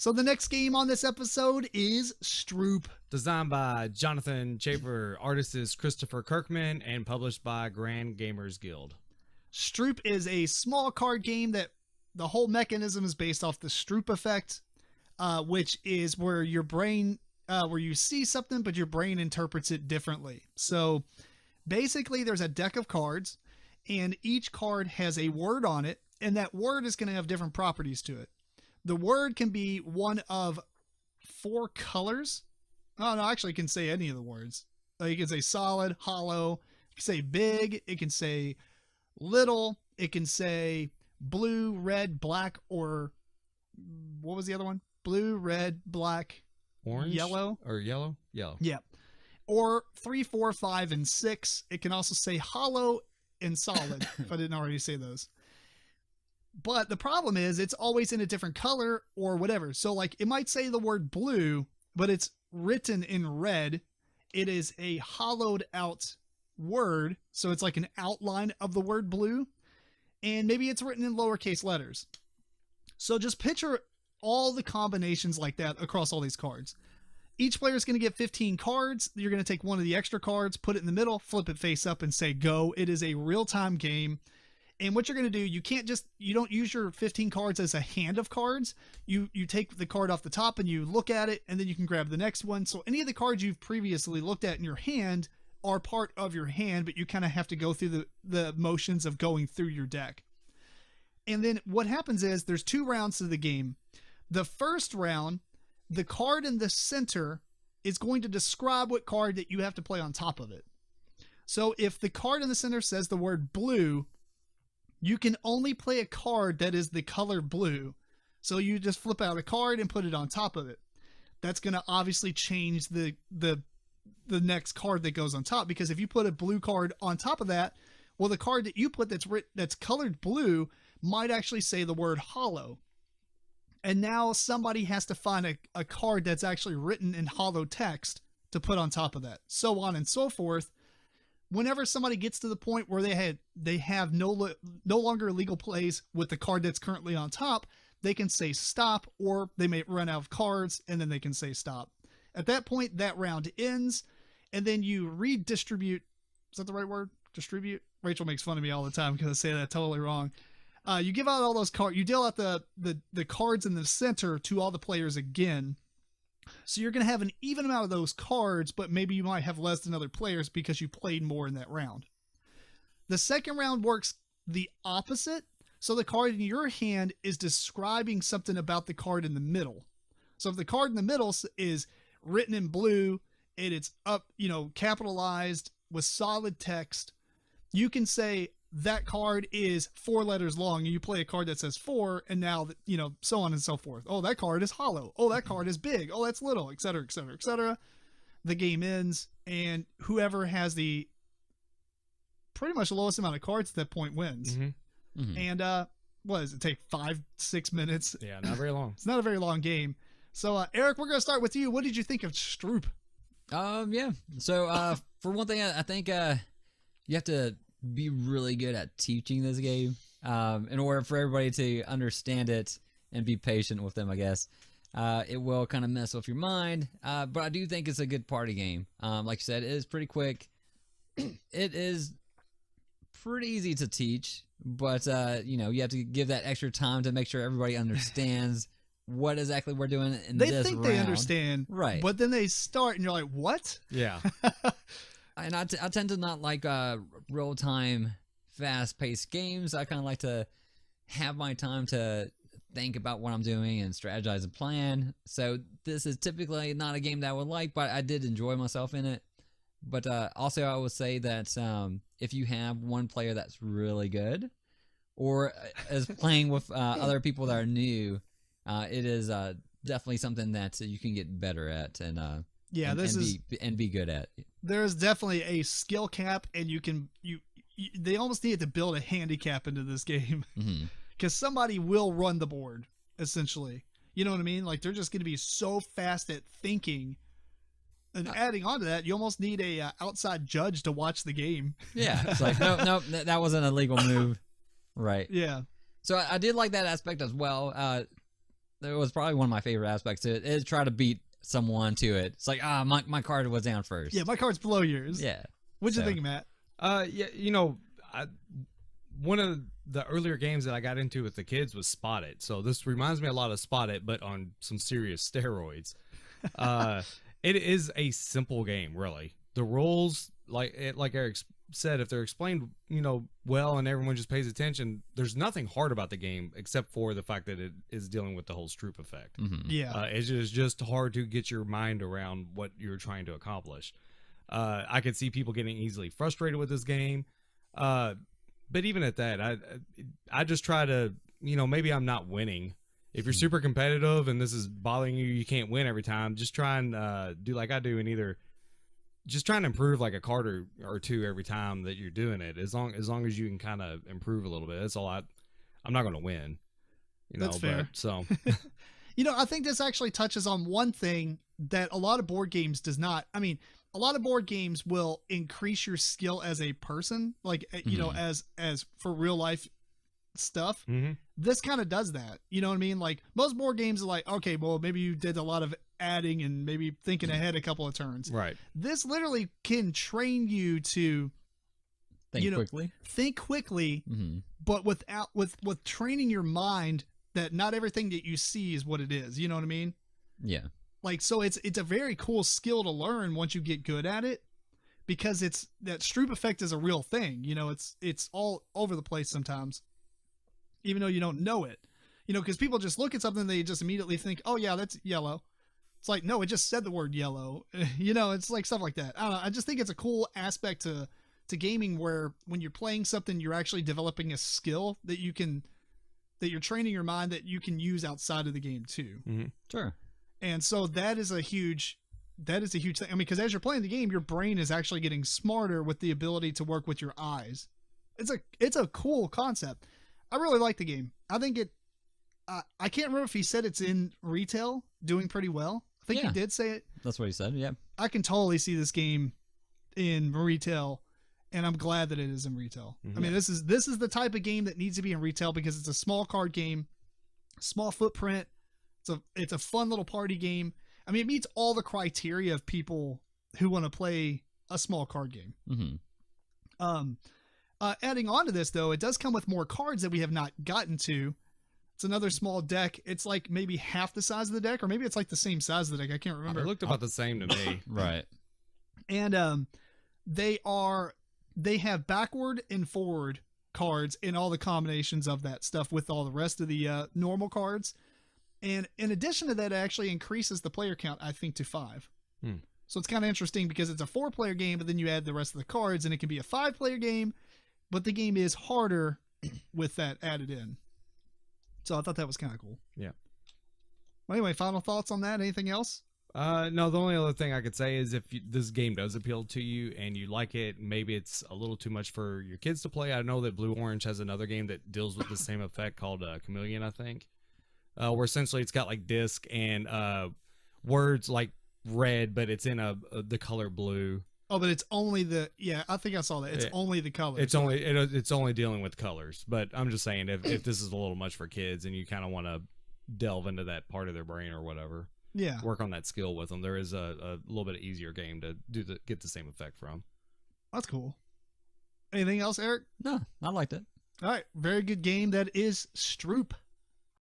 So the next game on this episode is Stroop. Designed by Jonathan Chaffer, artist is Christopher Kirkman, and published by Grand Gamers Guild. Stroop is a small card game that the whole mechanism is based off the Stroop effect, which is where your brain, where you see something, but your brain interprets it differently. So basically there's a deck of cards and each card has a word on it, and that word is going to have different properties to it. The word can be one of 4 colors. Oh, no, actually, it can say any of the words. You can say solid, hollow, it can say big, it can say little, it can say blue, red, black, or what was the other one? Blue, red, black, orange, yellow. Or yellow? Yellow. Yeah. Or 3, 4, 5, and 6. It can also say hollow and solid, if I didn't already say those. But the problem is it's always in a different color or whatever. So like it might say the word blue, but it's written in red. It is a hollowed out word. So it's like an outline of the word blue. And maybe it's written in lowercase letters. So just picture all the combinations like that across all these cards. Each player is going to get 15 cards. You're going to take one of the extra cards, put it in the middle, flip it face up, and say go. It is a real-time game. And what you're going to do, you don't use your 15 cards as a hand of cards. You take the card off the top and you look at it, and then you can grab the next one. So any of the cards you've previously looked at in your hand are part of your hand, but you kind of have to go through the motions of going through your deck. And then what happens is there's 2 rounds to the game. The first round, the card in the center is going to describe what card that you have to play on top of it. So if the card in the center says the word blue, you can only play a card that is the color blue. So you just flip out a card and put it on top of it. That's going to obviously change the next card that goes on top, because if you put a blue card on top of that, well, the card that you put that's colored blue might actually say the word hollow. And now somebody has to find a card that's actually written in hollow text to put on top of that. So on and so forth. Whenever somebody gets to the point where they have no longer legal plays with the card that's currently on top, they can say stop, or they may run out of cards and then they can say stop. At that point, that round ends, and then you redistribute. Is that the right word? Distribute? Rachel makes fun of me all the time because I say that totally wrong. You give out all those cards. You deal out the cards in the center to all the players again. So you're going to have an even amount of those cards, but maybe you might have less than other players because you played more in that round. The second round works the opposite. So the card in your hand is describing something about the card in the middle. So if the card in the middle is written in blue and it's up, capitalized with solid text, you can say that card is 4 letters long, and you play a card that says 4, and now, so on and so forth. Oh, that card is hollow. Oh, that card is big. Oh, that's little, et cetera, et cetera, et cetera. The game ends, and whoever has the pretty much the lowest amount of cards at that point wins. Mm-hmm. Mm-hmm. And what does it take, 5-6 minutes? Yeah, not very long. It's not a very long game. So, Eric, we're going to start with you. What did you think of Stroop? Yeah. So, for one thing, I think you have to be really good at teaching this game in order for everybody to understand it and be patient with them, I guess. It will kind of mess with your mind, but I do think it's a good party game. Like you said, it is pretty quick. It is pretty easy to teach, but you have to give that extra time to make sure everybody understands what exactly we're doing in this round. They think they understand, right? But then they start, and you're like, "What?" Yeah. And I tend to not like real-time, fast-paced games. I kind of like to have my time to think about what I'm doing and strategize and plan. So this is typically not a game that I would like, but I did enjoy myself in it. But also I would say that if you have one player that's really good or is playing with other people that are new, it is definitely something that you can get better at and be good at. There's definitely a skill cap, and they almost need to build a handicap into this game because somebody will run the board essentially. You know what I mean? Like they're just going to be so fast at thinking. And adding on to that, you almost need a outside judge to watch the game. Yeah, it's like no, that wasn't a legal move, right? Yeah. So I did like that aspect as well. that was probably one of my favorite aspects to it. Is try to beat someone to it. It's like my card was down first. Yeah, my card's below yours. Yeah. What'd you think, Matt? Yeah, one of the earlier games that I got into with the kids was Spot It. So this reminds me a lot of Spot It, but on some serious steroids. It is a simple game, really. The rules, like Eric said, if they're explained, well, and everyone just pays attention, there's nothing hard about the game except for the fact that it is dealing with the whole Stroop effect. Mm-hmm. Yeah. It's just hard to get your mind around what you're trying to accomplish. I could see people getting easily frustrated with this game. But even at that, I just try to, maybe I'm not winning. If you're super competitive and this is bothering you, you can't win every time. Just try and do like I do, and either just try and improve like a card or two every time that you're doing it. As long as you can kind of improve a little bit, that's all. I'm not going to win. That's fair. But, so, I think this actually touches on one thing that a lot of board games does not. I mean, a lot of board games will increase your skill as a person, like as for real life stuff. mm-hmm. This kind of does that. You know what I mean? Like most board games are like, okay, well, maybe you did a lot of adding and maybe thinking ahead a couple of turns. Right. This literally can train you to think quickly, Mm-hmm. but with training your mind that not everything that you see is what it is. You know what I mean? Yeah. Like, so it's a very cool skill to learn once you get good at it, because that Stroop effect is a real thing. It's all over the place sometimes, even though you don't know it, because people just look at something and they just immediately think, oh yeah, that's yellow. It's like, no, it just said the word yellow. It's like stuff like that. I don't know. I just think it's a cool aspect to gaming where when you're playing something, you're actually developing a skill that you're training your mind that you can use outside of the game too. Mm-hmm. Sure. And so that is a huge thing. I mean, because as you're playing the game, your brain is actually getting smarter with the ability to work with your eyes. It's a cool concept. I really like the game. I think I can't remember if he said it's in retail doing pretty well. I think he did say it. That's what he said. Yeah. I can totally see this game in retail, and I'm glad that it is in retail. Mm-hmm. I mean, this is the type of game that needs to be in retail because it's a small card game, small footprint. It's a fun little party game. I mean, it meets all the criteria of people who want to play a small card game. Mm-hmm. Adding on to this, though, it does come with more cards that we have not gotten to. It's another small deck. It's like maybe half the size of the deck, or maybe it's like the same size of the deck. I can't remember. It looked about the same to me. Right. And they have backward and forward cards in all the combinations of that stuff with all the rest of the normal cards. And in addition to that, it actually increases the player count, I think, to 5. So it's kind of interesting because it's a 4-player game, but then you add the rest of the cards, and it can be a 5-player game, but the game is harder with that added in. So I thought that was kind of cool. Yeah. Well, anyway, final thoughts on that? Anything else? No, the only other thing I could say is if this game does appeal to you and you like it, maybe it's a little too much for your kids to play. I know that Blue Orange has another game that deals with the same effect called Chameleon, I think. Where essentially it's got like disc and words like red, but it's in the color blue. Oh, but it's only I think I saw that. It's only the colors. It's only dealing with colors. But I'm just saying if this is a little much for kids and you kind of want to delve into that part of their brain or whatever, work on that skill with them, there is a little bit easier game to get the same effect from. That's cool. Anything else, Eric? No, I liked it. All right, very good game. That is Stroop.